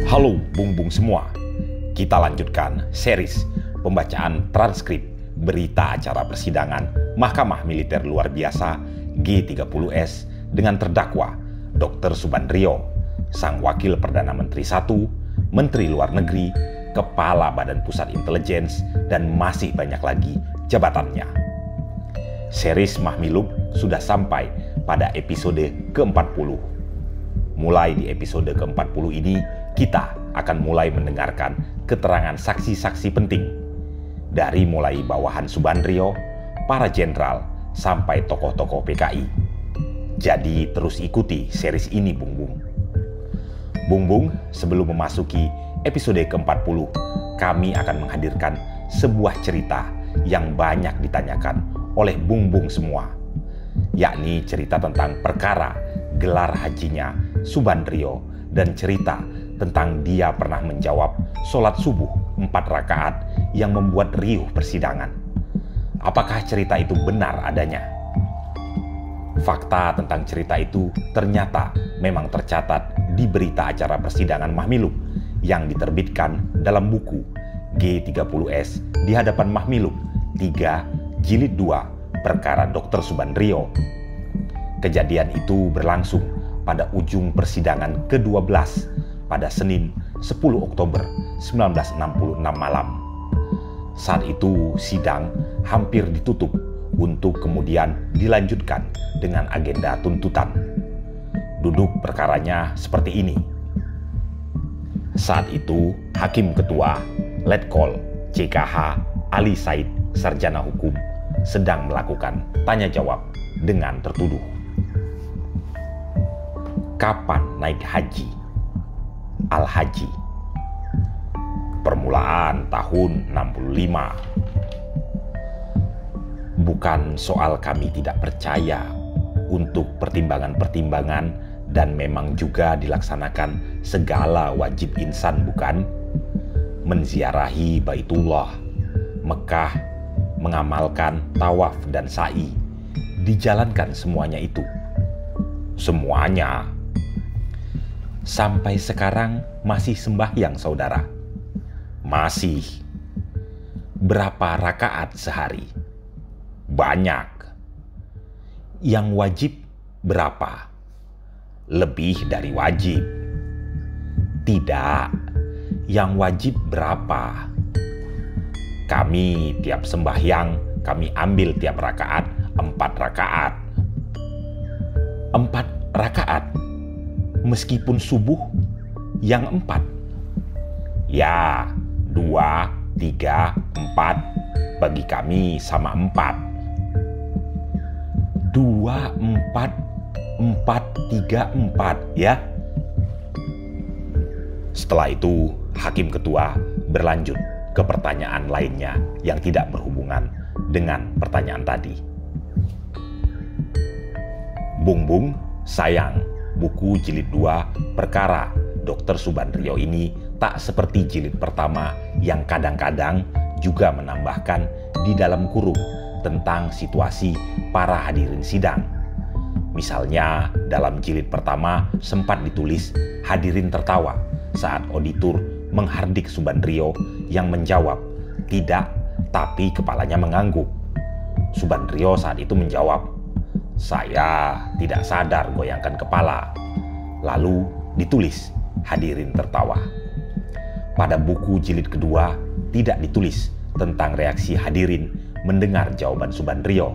Halo Bung semua, kita lanjutkan series pembacaan transkrip berita acara persidangan Mahkamah Militer Luar Biasa G30S dengan terdakwa Dr. Subandrio, Sang Wakil Perdana Menteri I, Menteri Luar Negeri, Kepala Badan Pusat Intelligence, dan masih banyak lagi jabatannya. Series Mahmilub sudah sampai pada episode ke-40. Mulai di episode ke-40 ini, kita akan mulai mendengarkan keterangan saksi-saksi penting. Dari mulai bawahan Subandrio, para jenderal, sampai tokoh-tokoh PKI. Jadi terus ikuti series ini, Bung. Bung, sebelum memasuki episode ke-40, kami akan menghadirkan sebuah cerita yang banyak ditanyakan oleh Bung semua, yakni cerita tentang perkara gelar hajinya Subandrio dan cerita tentang dia pernah menjawab sholat subuh 4 rakaat yang membuat riuh persidangan. Apakah cerita itu benar adanya? Fakta tentang cerita itu ternyata memang tercatat di berita acara persidangan Mahmilub yang diterbitkan dalam buku G30S di hadapan Mahmilub 3 Jilid 2 Perkara Dr. Subandrio. Kejadian itu berlangsung pada ujung persidangan ke-12 pada Senin 10 Oktober 1966 malam. Saat itu sidang hampir ditutup untuk kemudian dilanjutkan dengan agenda tuntutan. Duduk perkaranya seperti ini. Saat itu Hakim Ketua Letkol CKH Ali Said, Sarjana Hukum, sedang melakukan tanya jawab dengan tertuduh. Kapan naik haji? Al-Haji. Permulaan tahun 65. Bukan soal kami tidak percaya untuk pertimbangan-pertimbangan dan memang juga dilaksanakan segala wajib insan, bukan? Menziarahi Baitullah, Mekah, mengamalkan tawaf dan sa'i, dijalankan semuanya itu. Semuanya. Sampai sekarang masih sembahyang, saudara? Masih. Berapa rakaat sehari? Banyak. Yang wajib berapa? Lebih dari wajib. Tidak. Yang wajib berapa? Kami tiap sembahyang, kami ambil tiap rakaat 4 rakaat. 4 rakaat? Meskipun subuh yang 4? Ya, 2, 3, 4. Bagi kami sama 4. 2, 4, 4, 3, 4, ya. Setelah itu, Hakim Ketua berlanjut ke pertanyaan lainnya yang tidak berhubungan dengan pertanyaan tadi. Bung, sayang, buku jilid 2 perkara Dr. Subandrio ini tak seperti jilid pertama yang kadang-kadang juga menambahkan di dalam kurung tentang situasi para hadirin sidang. Misalnya dalam jilid pertama sempat ditulis hadirin tertawa saat auditor menghardik Subandrio yang menjawab tidak, tapi kepalanya mengangguk. Subandrio saat itu menjawab, saya tidak sadar goyangkan kepala. Lalu ditulis hadirin tertawa. Pada buku jilid kedua tidak ditulis tentang reaksi hadirin mendengar jawaban Subandrio.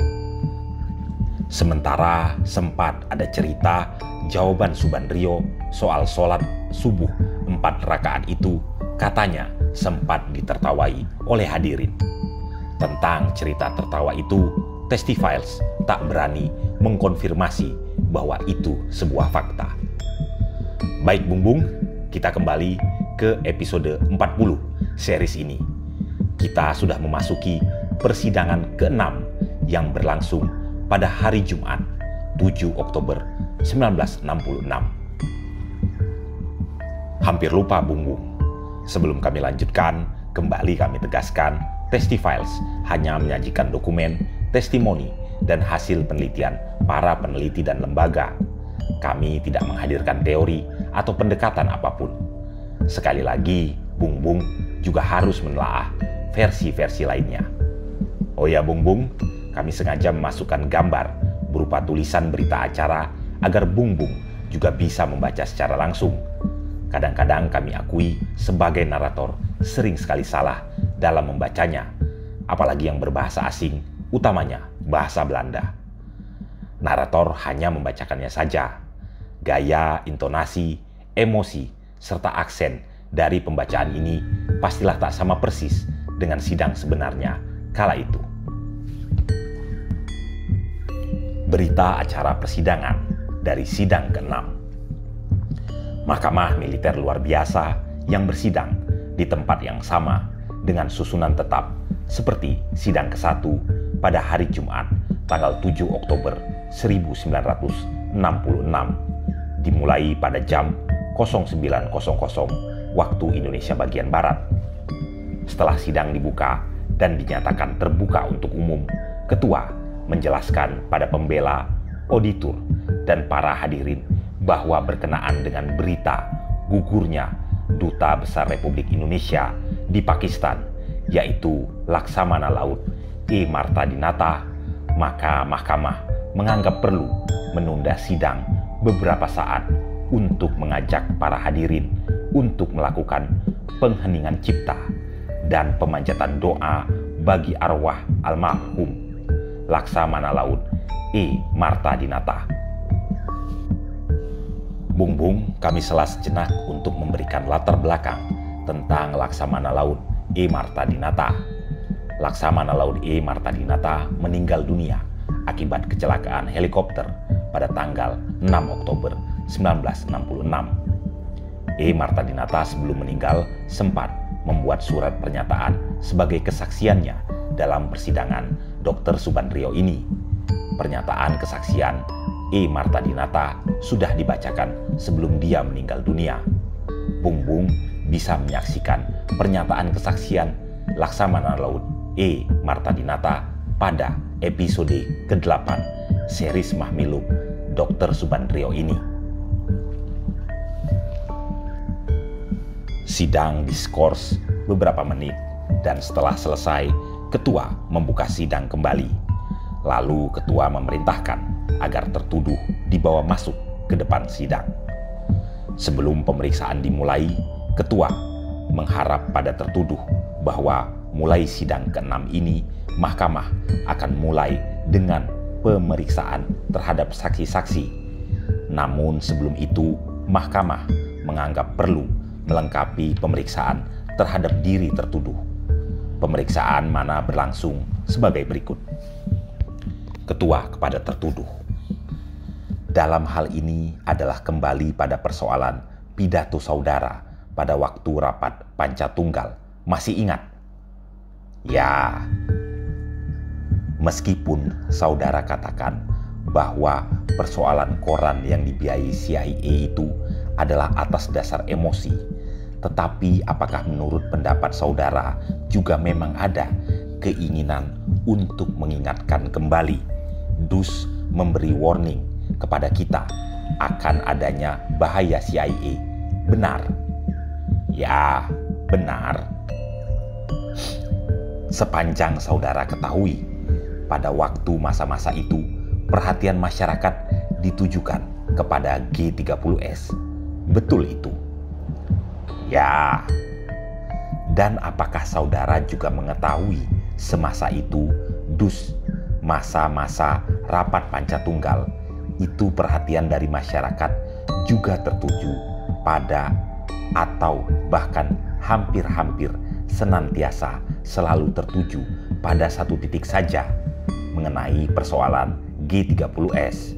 Sementara sempat ada cerita jawaban Subandrio soal sholat subuh 4 rakaat itu katanya sempat ditertawai oleh hadirin. Tentang cerita tertawa itu, Testifiles tak berani mengkonfirmasi bahwa itu sebuah fakta. Baik Bung, kita kembali ke episode 40 series ini. Kita sudah memasuki persidangan ke-6 yang berlangsung pada hari Jumat 7 Oktober 1966. Hampir lupa Bung. Sebelum kami lanjutkan, kembali kami tegaskan, Testifiles hanya menyajikan dokumen, testimoni, dan hasil penelitian para peneliti dan lembaga. Kami tidak menghadirkan teori atau pendekatan apapun. Sekali lagi, Bung Bung juga harus menelaah versi-versi lainnya. Oh ya Bung Bung, kami sengaja memasukkan gambar berupa tulisan berita acara agar Bung Bung juga bisa membaca secara langsung. Kadang-kadang kami akui sebagai narator sering sekali salah dalam membacanya, apalagi yang berbahasa asing, utamanya bahasa Belanda. Narator hanya membacakannya saja. Gaya, intonasi, emosi, serta aksen dari pembacaan ini pastilah tak sama persis dengan sidang sebenarnya kala itu. Berita acara persidangan dari sidang ke-6. Mahkamah Militer Luar Biasa yang bersidang di tempat yang sama dengan susunan tetap seperti sidang ke-1 pada hari Jumat tanggal 7 Oktober 1966 dimulai pada jam 09.00 waktu Indonesia bagian Barat. Setelah sidang dibuka dan dinyatakan terbuka untuk umum, ketua menjelaskan pada pembela, auditor, dan para hadirin bahwa berkenaan dengan berita gugurnya Duta Besar Republik Indonesia di Pakistan, yaitu Laksamana Laut E. Martadinata, maka mahkamah menganggap perlu menunda sidang beberapa saat untuk mengajak para hadirin untuk melakukan pengheningan cipta dan pemanjatan doa bagi arwah almarhum Laksamana Laut E. Martadinata. Bung Bung kami sela sejenak untuk memberikan latar belakang tentang Laksamana Laut E. Martadinata. Laksamana Laut E. Martadinata meninggal dunia akibat kecelakaan helikopter pada tanggal 6 Oktober 1966. E. Martadinata sebelum meninggal sempat membuat surat pernyataan sebagai kesaksiannya dalam persidangan Dr. Subandrio ini. Pernyataan kesaksian E. Martadinata sudah dibacakan sebelum dia meninggal dunia. Bung Bung bisa menyaksikan pernyataan kesaksian Laksamana Laut E. Martadinata pada episode ke-8 series Mahmilub Dr. Subandrio ini. Sidang diskors beberapa menit dan setelah selesai, ketua membuka sidang kembali. Lalu ketua memerintahkan agar tertuduh dibawa masuk ke depan sidang. Sebelum pemeriksaan dimulai, ketua mengharap pada tertuduh bahwa mulai sidang ke-6 ini, mahkamah akan mulai dengan pemeriksaan terhadap saksi-saksi. Namun sebelum itu, mahkamah menganggap perlu melengkapi pemeriksaan terhadap diri tertuduh. Pemeriksaan mana berlangsung sebagai berikut. Ketua kepada tertuduh. Dalam hal ini adalah kembali pada persoalan pidato saudara pada waktu rapat Pancatunggal. Masih ingat? Ya, meskipun saudara katakan bahwa persoalan koran yang dibiayai CIA itu adalah atas dasar emosi, tetapi apakah menurut pendapat saudara juga memang ada keinginan untuk mengingatkan kembali, dus memberi warning kepada kita akan adanya bahaya CIA? Benar? Ya, benar. Sepanjang saudara ketahui, pada waktu masa-masa itu, perhatian masyarakat ditujukan kepada G30S. Betul itu? Ya. Dan apakah saudara juga mengetahui semasa itu, dus masa-masa rapat Pancatunggal, itu perhatian dari masyarakat juga tertuju pada atau bahkan hampir-hampir senantiasa selalu tertuju pada satu titik saja mengenai persoalan G30S.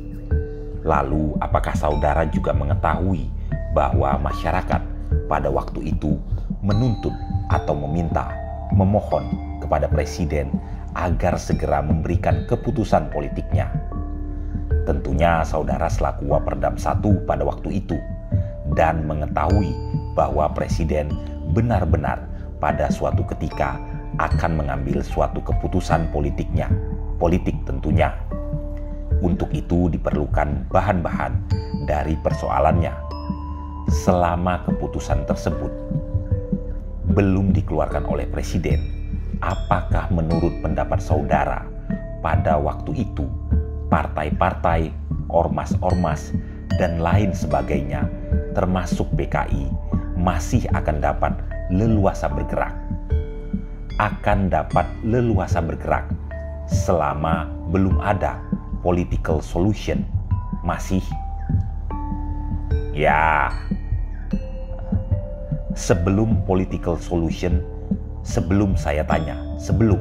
Lalu apakah saudara juga mengetahui bahwa masyarakat pada waktu itu menuntut atau memohon kepada Presiden agar segera memberikan keputusan politiknya? Tentunya saudara selaku Waperdam 1 pada waktu itu dan mengetahui bahwa Presiden benar-benar pada suatu ketika akan mengambil suatu keputusan politiknya, politik tentunya. Untuk itu diperlukan bahan-bahan dari persoalannya. selama keputusan tersebut belum dikeluarkan oleh Presiden, apakah menurut pendapat saudara pada waktu itu partai-partai, ormas-ormas, dan lain sebagainya termasuk PKI masih akan dapat leluasa bergerak? Akan dapat leluasa bergerak selama belum ada political solution? Masih? Ya, sebelum political solution, sebelum saya tanya, sebelum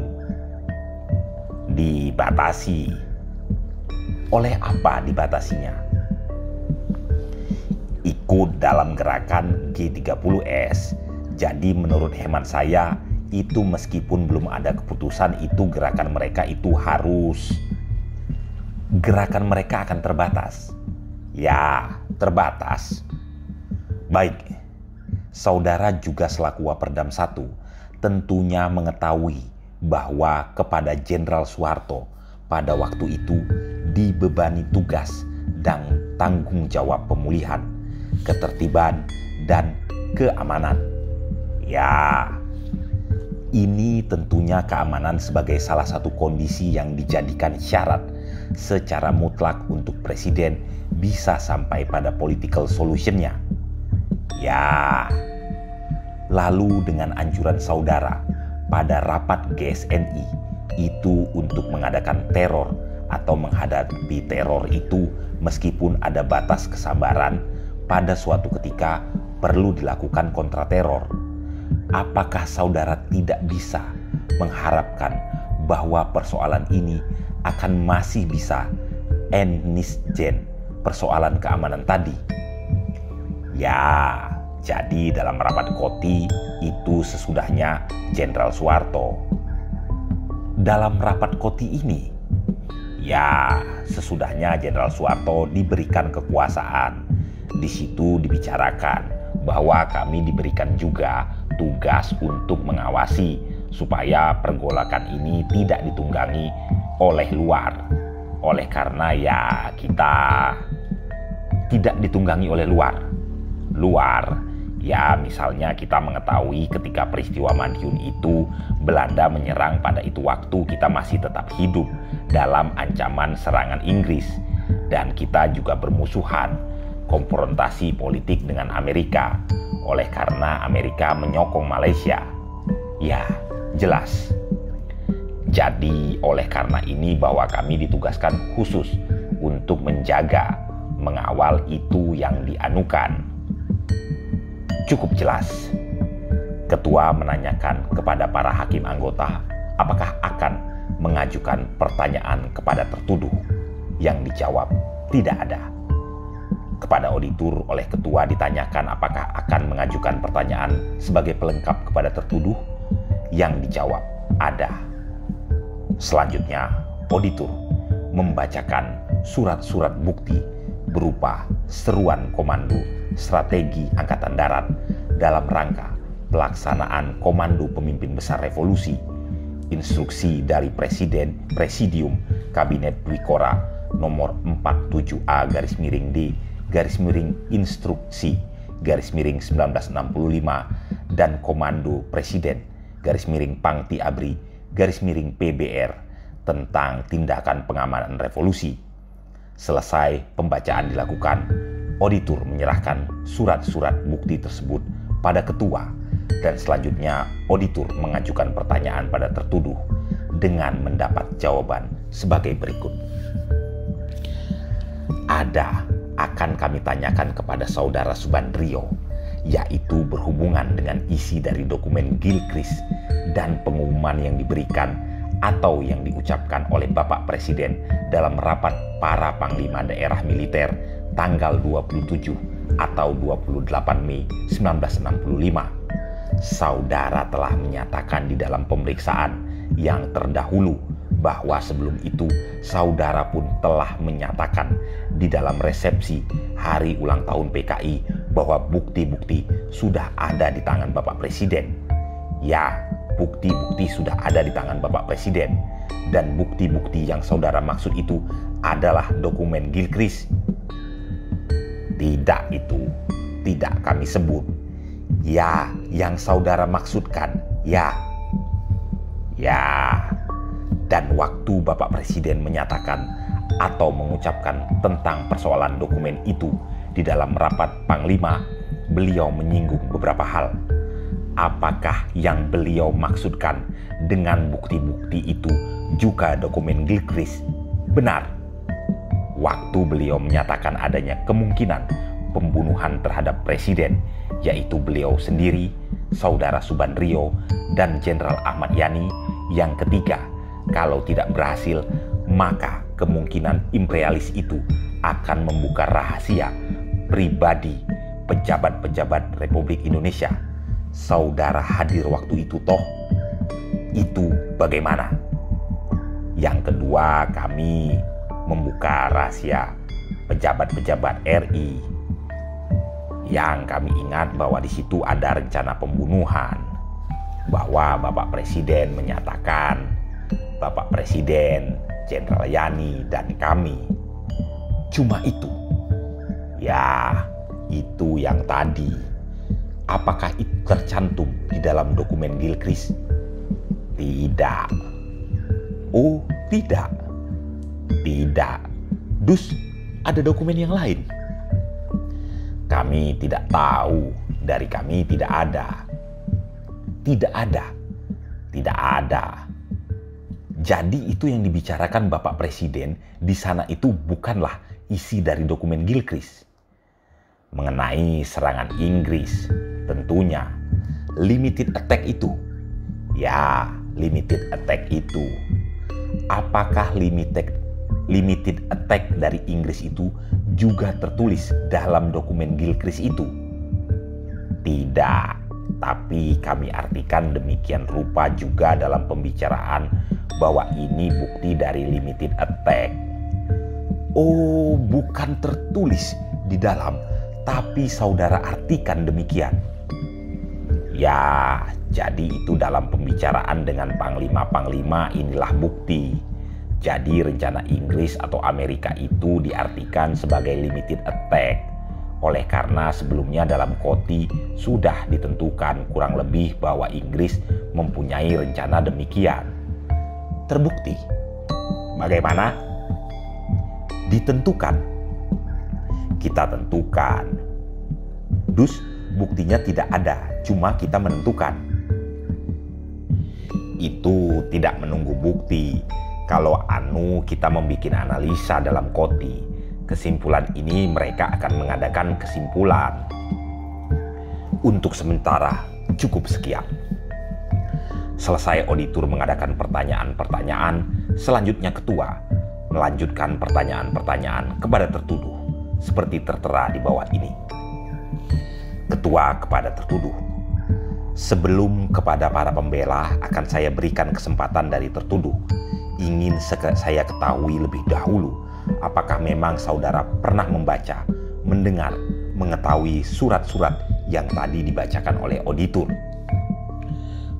dibatasi, oleh apa dibatasinya? Ikut dalam gerakan G30S. Jadi menurut hemat saya, itu meskipun belum ada keputusan, itu gerakan mereka itu harus, gerakan mereka akan terbatas. Ya, terbatas. Baik, saudara juga selaku Waperdam 1 tentunya mengetahui bahwa kepada Jenderal Soeharto pada waktu itu dibebani tugas dan tanggung jawab pemulihan, ketertiban, dan keamanan. Ya, ini tentunya keamanan sebagai salah satu kondisi yang dijadikan syarat secara mutlak untuk Presiden bisa sampai pada political solution-nya. Ya, lalu dengan anjuran saudara pada rapat GSNI itu untuk mengadakan teror atau menghadapi teror itu, meskipun ada batas kesabaran, pada suatu ketika perlu dilakukan kontra teror. Apakah saudara tidak bisa mengharapkan bahwa persoalan ini akan masih bisa nisjen persoalan keamanan tadi? Ya, jadi dalam rapat KOTI itu sesudahnya Jenderal Soeharto. Dalam rapat KOTI ini, ya sesudahnya Jenderal Soeharto diberikan kekuasaan. Di situ dibicarakan bahwa kami diberikan juga tugas untuk mengawasi supaya pergolakan ini tidak ditunggangi oleh luar. Oleh karena ya kita tidak ditunggangi oleh luar. Ya misalnya kita mengetahui ketika peristiwa Madiun itu Belanda menyerang, pada itu waktu kita masih tetap hidup dalam ancaman serangan Inggris. Dan kita juga bermusuhan, konfrontasi politik dengan Amerika. Oleh karena Amerika menyokong Malaysia. Ya, jelas. Jadi oleh karena ini bahwa kami ditugaskan khusus untuk menjaga, mengawal itu yang dianukan. Cukup jelas. Ketua menanyakan kepada para hakim anggota apakah akan mengajukan pertanyaan kepada tertuduh. Yang dijawab tidak ada. Kepada auditor oleh ketua ditanyakan apakah akan mengajukan pertanyaan sebagai pelengkap kepada tertuduh. Yang dijawab ada. Selanjutnya auditor membacakan surat-surat bukti berupa seruan komando strategi Angkatan Darat dalam rangka pelaksanaan Komando Pemimpin Besar Revolusi, instruksi dari Presidium Kabinet Dwikora nomor 47A-D-instruksi 1965 dan Komando Presiden Pangti Abri PBR tentang tindakan pengamanan revolusi. Selesai pembacaan dilakukan, auditor menyerahkan surat-surat bukti tersebut pada ketua dan selanjutnya auditor mengajukan pertanyaan pada tertuduh dengan mendapat jawaban sebagai berikut. Ada akan kami tanyakan kepada saudara Subandrio, yaitu berhubungan dengan isi dari dokumen Gilchrist dan pengumuman yang diberikan atau yang diucapkan oleh Bapak Presiden dalam rapat para Panglima Daerah Militer tanggal 27 atau 28 Mei 1965. Saudara telah menyatakan di dalam pemeriksaan yang terdahulu bahwa sebelum itu saudara pun telah menyatakan di dalam resepsi hari ulang tahun PKI bahwa bukti-bukti sudah ada di tangan Bapak Presiden. Ya, bukti-bukti sudah ada di tangan Bapak Presiden. Dan bukti-bukti yang saudara maksud itu adalah dokumen Gilchrist. Tidak itu. tidak kami sebut. Ya, yang saudara maksudkan, ya. Ya. Dan waktu Bapak Presiden menyatakan atau mengucapkan tentang persoalan dokumen itu di dalam rapat Panglima, beliau menyinggung beberapa hal. Apakah yang beliau maksudkan dengan bukti-bukti itu juga dokumen Gilchrist? Benar. Waktu beliau menyatakan adanya kemungkinan pembunuhan terhadap Presiden, yaitu beliau sendiri, Saudara Subandrio, dan Jenderal Ahmad Yani. Yang ketiga, kalau tidak berhasil, maka kemungkinan imperialis itu akan membuka rahasia pribadi pejabat-pejabat Republik Indonesia. Saudara hadir waktu itu toh? Itu bagaimana? Yang kedua, kami membuka rahasia pejabat-pejabat RI. Yang kami ingat bahwa di situ ada rencana pembunuhan. Bahwa Bapak Presiden menyatakan, Bapak Presiden, Jenderal Yani, dan kami. Cuma itu. Ya, itu yang tadi. Apakah itu tercantum di dalam dokumen Gilchrist? Tidak. Oh, tidak. Tidak. Dus, ada dokumen yang lain? Kami tidak tahu. Dari kami tidak ada. Tidak ada. Tidak ada. Jadi itu yang dibicarakan Bapak Presiden di sana itu bukanlah isi dari dokumen Gilchrist. Mengenai serangan Inggris, tentunya limited attack itu. Ya, limited attack itu. Apakah limited attack dari Inggris itu juga tertulis dalam dokumen Gilchrist itu? Tidak, tapi kami artikan demikian rupa juga dalam pembicaraan bahwa ini bukti dari limited attack. Oh, bukan tertulis di dalam, tapi saudara artikan demikian. Ya, jadi itu dalam pembicaraan dengan panglima-panglima inilah bukti. Jadi rencana Inggris atau Amerika itu diartikan sebagai limited attack. Oleh karena sebelumnya dalam Koti sudah ditentukan kurang lebih bahwa Inggris mempunyai rencana demikian. Terbukti. Bagaimana? Ditentukan. Kita tentukan. Dus, buktinya tidak ada, cuma kita menentukan. Itu tidak menunggu bukti. Kalau kita membuat analisa dalam Koti, kesimpulan ini mereka akan mengadakan kesimpulan. Untuk sementara cukup sekian. Selesai auditor mengadakan pertanyaan-pertanyaan, selanjutnya ketua melanjutkan pertanyaan-pertanyaan kepada tertuduh seperti tertera di bawah ini. Ketua kepada tertuduh. Sebelum kepada para pembela akan saya berikan kesempatan dari tertuduh. Ingin saya ketahui lebih dahulu apakah memang saudara pernah membaca, mendengar, mengetahui surat-surat yang tadi dibacakan oleh auditor.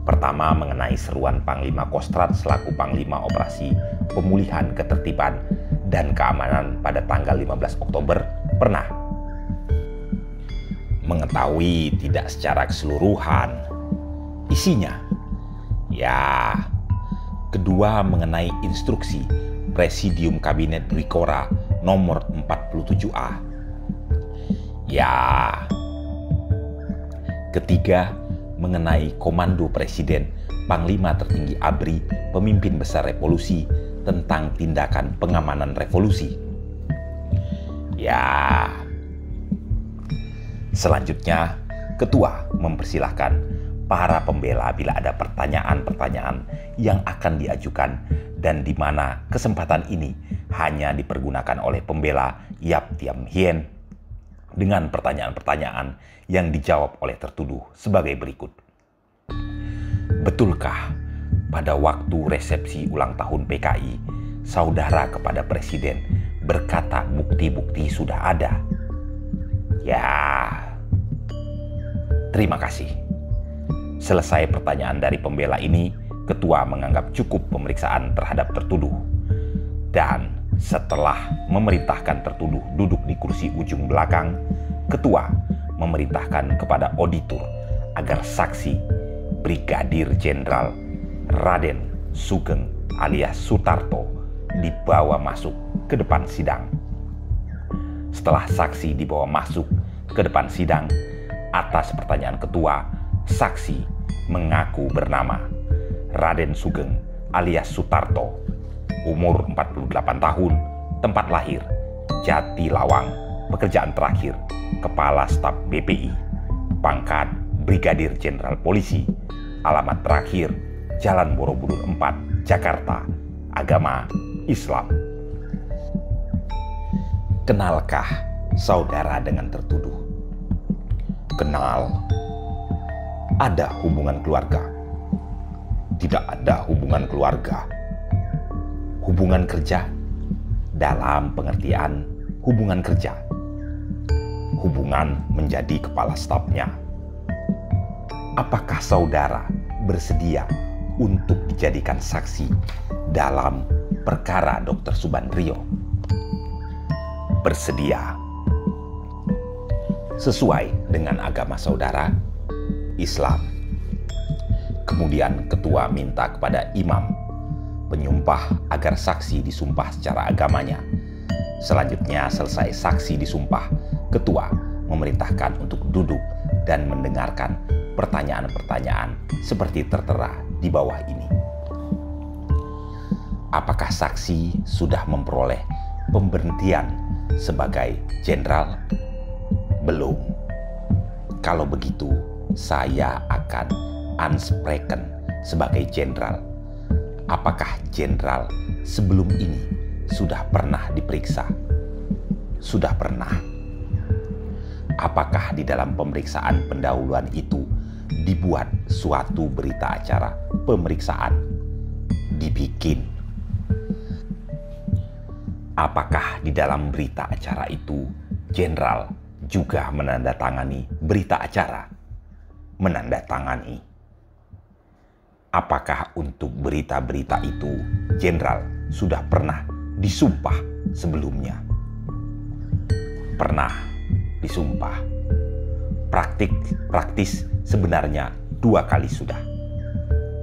Pertama, mengenai seruan Panglima Kostrad selaku Panglima Operasi Pemulihan Ketertiban dan Keamanan pada tanggal 15 Oktober, pernah. Mengetahui tidak secara keseluruhan isinya. Ya. Kedua, mengenai instruksi Presidium Kabinet Dwikora nomor 47A. Ya. Ketiga, mengenai Komando Presiden Panglima Tertinggi ABRI Pemimpin Besar Revolusi tentang tindakan pengamanan revolusi. Ya. Selanjutnya, Ketua mempersilahkan para pembela bila ada pertanyaan-pertanyaan yang akan diajukan dan di mana kesempatan ini hanya dipergunakan oleh pembela Yap Tiam Hien dengan pertanyaan-pertanyaan yang dijawab oleh tertuduh sebagai berikut. Betulkah pada waktu resepsi ulang tahun PKI, saudara kepada Presiden berkata bukti-bukti sudah ada? Ya, terima kasih. Selesai pertanyaan dari pembela ini, Ketua menganggap cukup pemeriksaan terhadap tertuduh. Dan setelah memerintahkan tertuduh duduk di kursi ujung belakang, Ketua memerintahkan kepada auditor agar saksi Brigadir Jenderal Raden Sugeng alias Sutarto dibawa masuk ke depan sidang. Setelah saksi dibawa masuk ke depan sidang, atas pertanyaan ketua, saksi mengaku bernama Raden Sugeng alias Sutarto, umur 48 tahun, tempat lahir Jatilawang, pekerjaan terakhir Kepala Staf BPI, pangkat Brigadir Jenderal Polisi, alamat terakhir Jalan Borobudur 4, Jakarta, agama Islam. Kenalkah saudara dengan tertuduh? Kenal. Ada hubungan keluarga? Tidak ada hubungan keluarga. Hubungan kerja? Dalam pengertian hubungan kerja, hubungan menjadi kepala stafnya. Apakah saudara bersedia untuk dijadikan saksi dalam perkara Dr. Subandrio? Bersedia. Sesuai dengan agama saudara, Islam. Kemudian ketua minta kepada imam penyumpah agar saksi disumpah secara agamanya. Selanjutnya selesai saksi disumpah, ketua memerintahkan untuk duduk dan mendengarkan pertanyaan-pertanyaan seperti tertera di bawah ini. Apakah saksi sudah memperoleh pemberhentian sebagai jenderal? Belum. Kalau begitu, saya akan unspreken sebagai jenderal. Apakah jenderal sebelum ini sudah pernah diperiksa? Sudah pernah. Apakah di dalam pemeriksaan pendahuluan itu dibuat suatu berita acara pemeriksaan? Dibikin. Apakah di dalam berita acara itu jenderal juga menandatangani berita acara? Menandatangani. Apakah untuk berita-berita itu jenderal sudah pernah disumpah sebelumnya? Pernah disumpah. Praktis sebenarnya 2 kali sudah.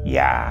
Ya,